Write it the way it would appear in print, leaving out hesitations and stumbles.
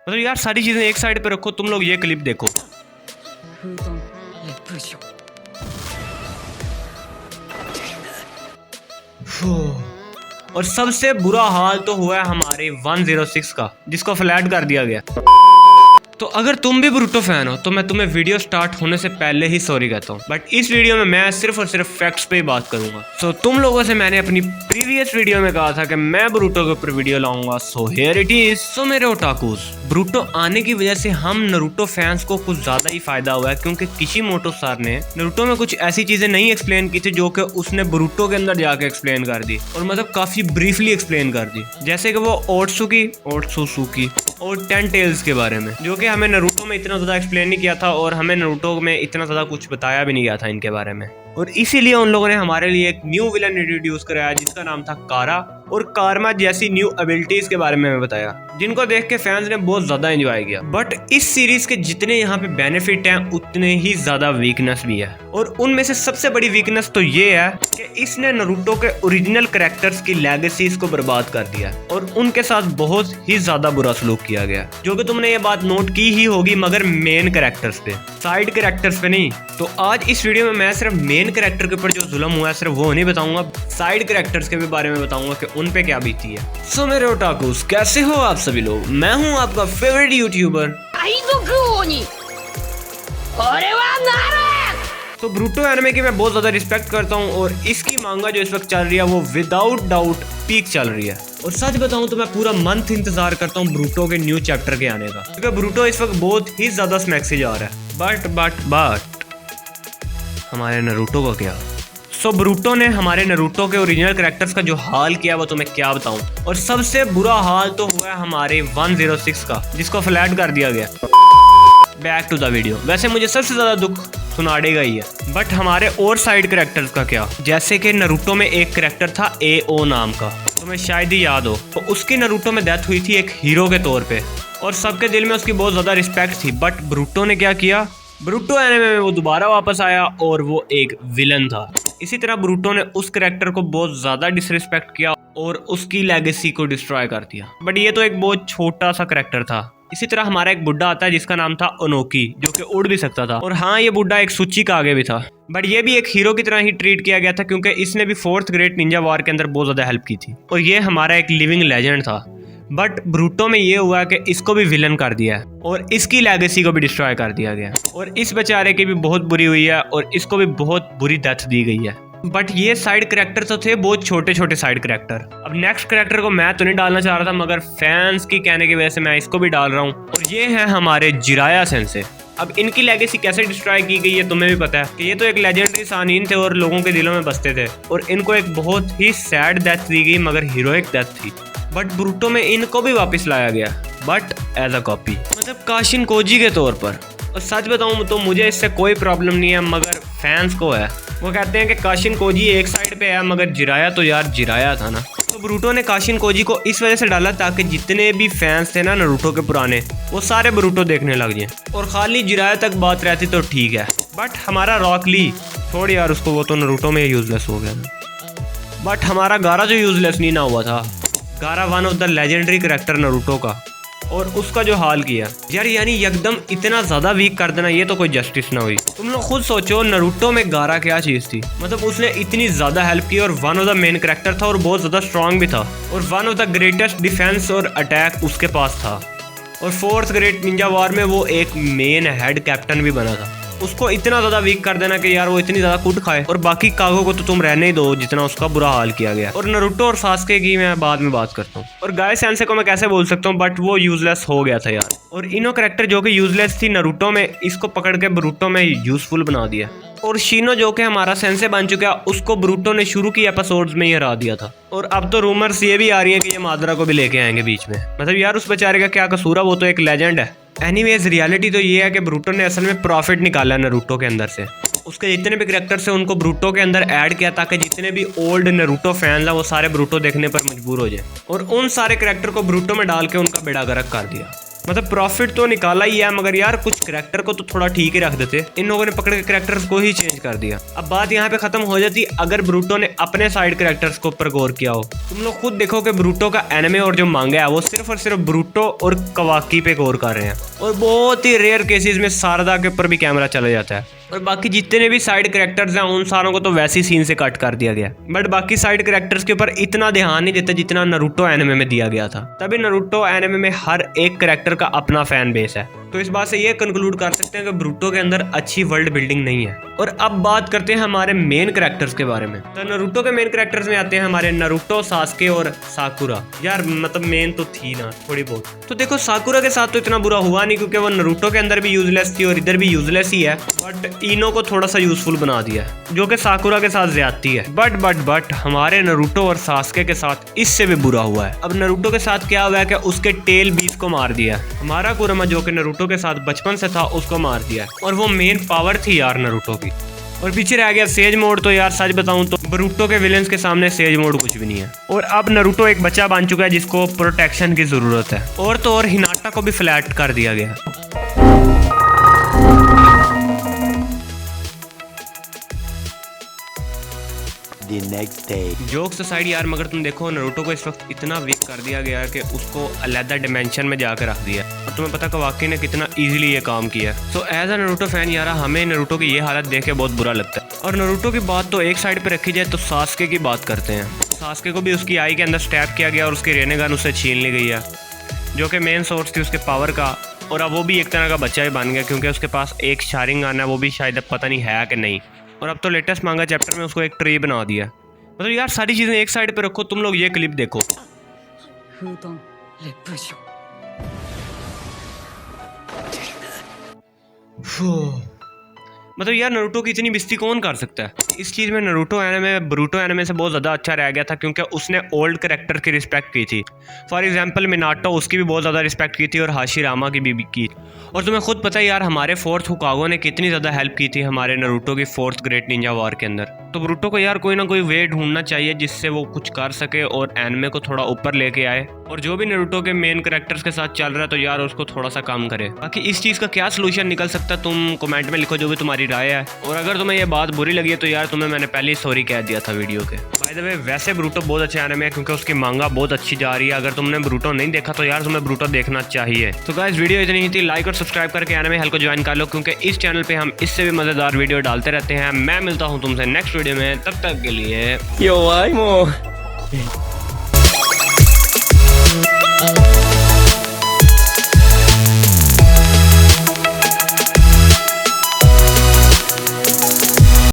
मतलब यार सारी चीजें एक साइड पे रखो, तुम लोग ये क्लिप देखो। और सबसे बुरा हाल तो हुआ है हमारे 106 का, जिसको फ्लैट कर दिया गया। तो अगर तुम भी ब्रूटो फैन हो तो मैं तुम्हें वीडियो स्टार्ट होने से पहले ही सॉरी कहता हूँ, बट इस वीडियो में मैं सिर्फ और सिर्फ फैक्ट्स पे ही बात करूंगा। सो तुम लोगों से मैंने अपनी प्रीवियस वीडियो में कहा था कि मैं ब्रूटो के ऊपर वीडियो लाऊंगा, सो हियर इट इज। सो मेरे ओटाकूज, ब्रूटो आने की वजह से हम नारुतो फैंस को कुछ ज्यादा ही फायदा हुआ है, क्योंकि किशिमोटो सर ने नारुतो में कुछ ऐसी चीजें नहीं एक्सप्लेन की थी जो कि उसने ब्रूटो के अंदर जाके एक्सप्लेन कर दी, और मतलब काफी ब्रीफली एक्सप्लेन कर दी। जैसे कि वो ओट्सुसुकी और 10 टेल्स के बारे में, जो कि हमें नारुतो में इतना ज़्यादा एक्सप्लेन नहीं किया था और हमें नारुतो में इतना ज़्यादा कुछ बताया भी नहीं गया था इनके बारे में। और इसीलिए उन लोगों ने हमारे लिए एक न्यू विलन इंट्रोड्यूस कराया जिसका नाम था कारा, और कारमा जैसी न्यू एबिलिटीज के बारे में हमें बताया, जिनको देख के फैंस ने बहुत ज्यादा एंजॉय किया। बट इस सीरीज के जितने यहाँ पे बेनिफिट हैं उतने ही ज्यादा वीकनेस भी है, और उनमें से सबसे बड़ी वीकनेस तो ये है कि इसने नारुतो के ओरिजिनल कैरेक्टर्स की लेगेसीज को बर्बाद कर दिया और उनके साथ बहुत ही ज्यादा बुरा सलूक किया गया, जो कि तुमने ये बात नोट की ही होगी, मगर मेन कैरेक्टर्स पे, साइड कैरेक्टर्स पे नहीं। तो आज इस वीडियो में मैं सिर्फ मेन कैरेक्टर के ऊपर जो जुल्म हुआ है सिर्फ वो नहीं बताऊंगा, साइड कैरेक्टर्स के भी बारे में बताऊंगा कि उन पे क्या बीती है। सो मेरे ओटाकुस, कैसे हो आप सभी लोग? मैं हूं आपका फेवरेट यूट्यूबर। तो ब्रूटो एनिमे की मैं बहुत ज्यादा रिस्पेक्ट करता हूं, और इसकी मांगा जो इस वक्त चल रही है वो विदाउट डाउट पीक चल रही है। और सच बताऊं तो मैं पूरा मंथ इंतजार करता हूं ब्रूटो के न्यू चैप्टर के आने का, क्योंकि ब्रूटो इस वक्त बहुत ही ज्यादा स्मैक से जा रहा है। बट हमारे नारुतो का क्या? सो ब्रूटो ने हमारे नारुतो के ओरिजिनल कैरेक्टर्स का जो हाल किया वो तुम्हें क्या बताऊं। और सबसे बुरा हाल तो हुआ है हमारे 106 का, जिसको फ्लैट कर दिया गया। Back to the video. वैसे मुझे सबसे ज्यादा दुख सुनाडे का ही है, बट हमारे और साइड कैरेक्टर्स का क्या? जैसे कि नारुतो में एक कैरेक्टर था AO नाम का, तुम्हें शायद ही याद हो। तो उसकी नारुतो में डेथ हुई थी एक हीरो के तौर पे, और सबके दिल में उसकी बहुत ज्यादा रिस्पेक्ट थी। बट ब्रूटो ने क्या किया? ब्रूटो एनिमे में वो दोबारा वापस आया और वो एक विलन था। इसी तरह ब्रूटो ने उस कैरेक्टर को बहुत ज्यादा डिसरिस्पेक्ट किया और उसकी लेगेसी को डिस्ट्रॉय कर दिया। बट ये तो एक बहुत छोटा सा कैरेक्टर था। इसी तरह हमारा एक बुड्ढा आता है जिसका नाम था ओनोकी, जो कि उड़ भी सकता था। और हाँ, ये बुड्ढा एक सूची का आगे भी था, बट ये भी एक हीरो की तरह ही ट्रीट किया गया था, क्योंकि इसने भी 4th ग्रेट निंजा वार के अंदर बहुत ज्यादा हेल्प की थी, और ये हमारा एक लिविंग लेजेंड था। बट ब्रूटो में ये हुआ कि इसको भी विलन कर दिया है और इसकी लेगेसी को भी डिस्ट्रॉय कर दिया गया, और इस बेचारे की भी बहुत बुरी हुई है और इसको भी बहुत बुरी डेथ दी गई है। बट ये साइड कैरेक्टर तो थे बहुत छोटे छोटे साइड कैरेक्टर। अब नेक्स्ट कैरेक्टर को मैं तो नहीं डालना चाह रहा था, मगर फैंस की कहने की वजह से मैं इसको भी डाल रहा हूँ, और ये है हमारे जिराया सेंसे। अब इनकी लेगेसी कैसे डिस्ट्रॉय की गई है तुम्हें भी पता है कि ये तो एक लेजेंडरी सानीन थे और लोगों के दिलों में बसते थे, और इनको एक बहुत ही सैड डेथ दी गई, मगर हीरोइक डेथ थी। बट ब्रूटो में इनको भी वापस लाया गया, बट एज अ कॉपी, मतलब काशिन कोजी के तौर पर। और सच बताऊं तो मुझे इससे कोई प्रॉब्लम नहीं है, मगर फैंस को है। वो कहते हैं कि काशिन कोजी एक साइड पे है, मगर जिराया तो यार जिराया था ना। तो ब्रूटो ने काशिन कोजी को इस वजह से डाला ताकि जितने भी फैंस थे ना नारुतो के पुराने, वो सारे ब्रूटो देखने लग जाएं, और खाली जिराया तक बात रहती तो ठीक है। बट हमारा रॉक ली छोड़ यार उसको, वो तो नारुतो में यूजलेस हो गया ना। बट हमारा गारा जो यूजलेस नहीं ना हुआ था, गारा one of the legendary character Naruto का, और उसका जो हाल किया यार, यानी एकदम इतना ज्यादा वीक कर देना, ये तो कोई जस्टिस ना हुई। तुम लोग खुद सोचो नारुतो में गारा क्या चीज थी, मतलब उसने इतनी ज्यादा हेल्प की और one of the main character था और बहुत ज्यादा स्ट्रांग भी था, और one of the greatest defence और अटैक उसके पास था, और 4th ग्रेट निंजा वार में वो एक मेन हेड कैप्टन भी बना था। उसको इतना ज्यादा वीक कर देना कि यार वो इतनी ज्यादा कुट खाए, और बाकी कागो को तो तुम रहने ही दो जितना उसका बुरा हाल किया गया। और नारुतो और सास्के की मैं बाद में बात करता हूँ, और गाय सेंसे को मैं कैसे बोल सकता हूँ, बट वो यूजलेस हो गया था यार। और इनो कैरेक्टर जो कि यूजलेस थी नारुतो में, इसको पकड़ के ब्रूटो में यूजफुल बना दिया। और शिनो जो कि हमारा सेंसे बन चुका है, उसको ब्रूटो ने शुरू की एपिसोड्स में ही हरा दिया था, और अब तो रूमर्स ये भी आ रही है कि ये मादरा को भी लेके आएंगे बीच में। मतलब यार उस बेचारे का क्या कसूर है, वो तो एक लेजेंड है। एनीवेज रियलिटी तो ये है कि ब्रूटो ने असल में प्रॉफिट निकाला नारुतो के अंदर से। उसके जितने भी कैरेक्टर्स हैं उनको ब्रूटो के अंदर ऐड किया ताकि जितने भी ओल्ड नारुतो फैंस हैं वो सारे ब्रूटो देखने पर मजबूर हो जाए, और उन सारे कैरेक्टर को ब्रूटो में डाल के उनका बेड़ा गर्क कर दिया। मतलब प्रॉफिट तो निकाला ही है, मगर यार कुछ कैरेक्टर को तो थोड़ा ठीक ही रख देते। इन लोगों ने पकड़ के कैरेक्टर्स को ही चेंज कर दिया। अब बात यहाँ पे खत्म हो जाती अगर ब्रूटो ने अपने साइड कैरेक्टर्स को ऊपर गौर किया हो। तुम लोग खुद देखो कि ब्रूटो का एनिमे और जो मांगा है वो सिर्फ और सिर्फ ब्रूटो और कवाकी पे गौर कर रहे हैं, और बहुत ही रेयर केसेस में शारदा के ऊपर भी कैमरा चला जाता है। और बाकी जितने भी साइड कैरेक्टर्स हैं उन सारों को तो वैसी सीन से कट कर दिया गया, बट बाकी साइड कैरेक्टर्स के ऊपर इतना ध्यान नहीं देता जितना नारुतो एनिमे में दिया गया था। तभी नारुतो एनिमे में हर एक कैरेक्टर का अपना फैन बेस है। तो इस बात से ये कंक्लूड कर सकते हैं कि ब्रूटो के अंदर अच्छी वर्ल्ड बिल्डिंग नहीं है। और अब बात करते हैं हमारे मेन कैरेक्टर्स के बारे में। तो नारुतो के मेन कैरेक्टर्स में आते हैं हमारे नारुतो, सास्के और साकुरा। यार मतलब मेन तो थी ना थोड़ी बहुत। तो देखो साकुरा के साथ तो इतना बुरा हुआ नहीं क्योंकि वो नारुतो के अंदर भी यूजलेस थी और इधर भी यूजलेस ही है, बट इनो को थोड़ा सा यूजफुल बना दिया है जो कि साकुरा के साथ ज्यादती है। बट हमारे नारुतो और सास्के के साथ इससे भी बुरा हुआ है। अब नारुतो के साथ क्या हुआ है कि उसके टेल बीस को मार दिया। हमारा कुरमा जो कि नारुतो के साथ बचपन से था उसको मार दिया, और वो मेन पावर थी यार नारुतो की। और पीछे रह गया सेज मोड। तो यार सच बताऊं तो ब्रूटो के विलेंस के सामने सेज मोड कुछ भी नहीं है। और अब नारुतो एक बच्चा बन चुका है जिसको प्रोटेक्शन की जरूरत है। और तो और हिनाटा को भी फ्लैट कर दिया गया। जोक्स साइड यार, मगर तुम देखो नारुतो को इस वक्त इतना वीक कर दिया गया है कि उसको अलग डिमेंशन में जाकर रख दिया। और तुम्हें पता कवाकी ने कितना इजीली ये काम किया। So as a Naruto fan यार हमें नारुतो की ये हालत देख के बहुत बुरा लगता है। और नारुतो की बात तो एक साइड पे रखी जाए तो सास्के की बात करते हैं। सास्के को भी उसकी आई के अंदर स्टैप किया गया और उसकी रेनेगन उससे छीन ली गई है जो कि मेन सोर्स थी उसके पावर का। और अब वो भी एक तरह का बच्चा ही बन गया क्योंकि उसके पास एक शारिंगन है, वो भी शायद पता नहीं है कि नहीं। और अब तो लेटेस्ट मांगा चैप्टर में उसको एक ट्री बना दिया। मतलब यार सारी चीजें एक साइड पे रखो। तुम लोग ये क्लिप देखो। मतलब यार नारुतो की इतनी बेइज्जती कौन कर सकता है। इस चीज़ में नारुतो एनिमे ब्रूटो एनिमे से बहुत ज़्यादा अच्छा रह गया था क्योंकि उसने ओल्ड कैरेक्टर की रिस्पेक्ट की थी। फॉर एग्जांपल मिनाटो, उसकी भी बहुत ज़्यादा रिस्पेक्ट की थी और हाशिरामा की भी की। और तुम्हें खुद पता है यार हमारे फोर्थ हुकागो ने कितनी ज़्यादा हेल्प की थी हमारे नारुतो की फोर्थ ग्रेट निंजा वॉर के अंदर। तो ब्रूटो को यार कोई ना कोई वे ढूंढना चाहिए जिससे वो कुछ कर सके और एनिमे को थोड़ा ऊपर लेके आए। और जो भी नारुतो के मेन कैरेक्टर्स के साथ चल रहा है तो यार उसको थोड़ा सा कम करे। बाकी इस चीज़ का क्या सोल्यूशन निकल सकता है तुम कमेंट में लिखो, जो भी तुम्हारी राय है। और अगर तुम्हें ये बात बुरी लगी है तो यार तुम्हें मैंने पहले ही सॉरी कह दिया था वीडियो के। बाय द वे वैसे ब्रूटो बहुत अच्छे एनिमे है क्योंकि उसकी मांगा बहुत अच्छी जा रही है। अगर तुमने ब्रूटो नहीं देखा तो यार तुम्हें ब्रूटो देखना चाहिए। तो गाइस वीडियो इतनी ही थी। लाइक और सब्सक्राइब करके एनिमे हल को ज्वाइन कर लो क्योंकि इस चैनल पे हम इससे भी मजेदार वीडियो डालते रहते हैं। मैं मिलता हूँ तुमसे नेक्स्ट वीडियो में, तब तक के लिए यो आई मो।